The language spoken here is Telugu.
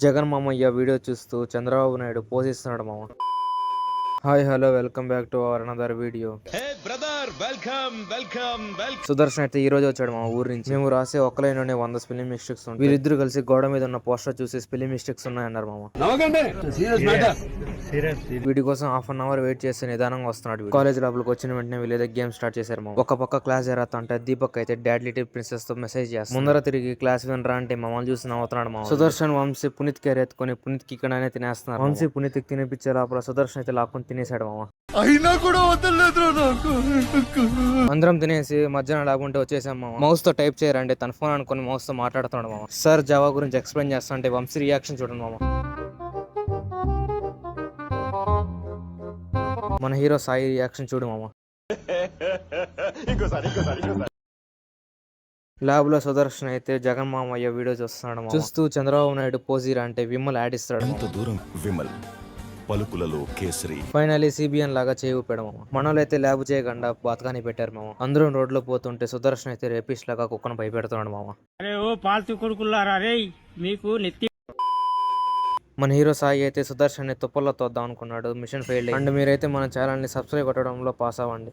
జగన్ మామయ్య వీడియో చూస్తూ చంద్రబాబు నాయుడు పోజిస్తున్నాడు మామ. Hi hello welcome back to our another video. Sudarshan అయితే ఈ రోజు వచ్చాడు మా ఊరి నుంచి. మేము రాసే ఒక్క లైన్ లోనే 100 స్పెల్లింగ్ మిస్టేక్స్ ఉంటాయి. వీరిద్దరు కలిసి గోడ మీద ఉన్న పోస్టర్ చూసి స్పెల్లింగ్ మిస్టేక్స్ ఉన్నాయన్నారు మామ. వీడి కోసం హాఫ్ అన్ అవర్ వెయిట్ చేస్తే నిదానంగా వస్తున్నాడు. కాలేజ్ లోపలికి వచ్చిన వెంటనే వీళ్ళేదో గేమ్ స్టార్ట్ చేశారు మామ. ఒక పక్క క్లాస్ జరుగుతా అంటే దీపక్ అయితే డాడ్ లిటిల్ ప్రిన్సెస్ తో మెసేజ్ చేస్తాడు. ముందర తిరిగి క్లాస్ వినరా అంటే మమ్మల్ని చూసి నవ్వుతున్నాడు మామ. సుదర్శన్ వంశీ పునీత్ కేర్ ఎత్తుకొని పునీత్ కి ఇక్కడనే తినేస్తున్నారు. వంశీ పునీత్ కి తినిపించే లోపల సుదర్శన్ అయితే లాక్కుని తినేసాడు మామ. అయినా కూడా వదలలేదు నాకు. అందరం తినేసి మధ్యాహ్నం లాగుంటే వచ్చేసాం మామ. మౌస్ తో టైప్ చేయరండి తన ఫోన్ అనుకుని మౌస్ తో మాట్లాడుతున్నాడు మామ. సార్ జావా గురించి ఎక్స్ప్లెయిన్ చేస్తా అంటే వంశీ రియాక్షన్ చూడండి మామ. మన హీరో సాయి రియాక్షన్ చూడు మామ. ల్యాబ్ లో సుదర్శన్ అయితే జగన్ మామయ్య వీడియో చూస్తున్నాడు మామ. చూస్తూ చంద్రబాబు నాయుడు పోజీరా అంటే విమల్ యాడ్ ఇస్తాడు. ఎంత దూరం విమల్ పలుకులలో కేసరి. ఫైనలీ సిబిఎన్ లాగా చేయి ఊపాడు మామ. మనోళ్ళు అయితే ల్యాబ్ చేయకుండా బాతకాని పెట్టారు మామ. అందరూ రోడ్ లో పోతుంటే సుదర్శన్ అయితే రేపిస్ట్ లాగా కుక్కను భయపెడుతున్నాడు మామ. అరే ఓ పాల్తు కొడుకులారా రే మీకు నెత్తి. మన హీరో సాయి అయితే సుదర్శన్ ని తుప్పల్లో తోద్దాం అనుకున్నాడు. మిషన్ ఫెయిల్ అండ్ మీరైతే మన ఛానల్ ని సబ్స్క్రైబ్ కొట్టడంలో పాస్ అవ్వండి.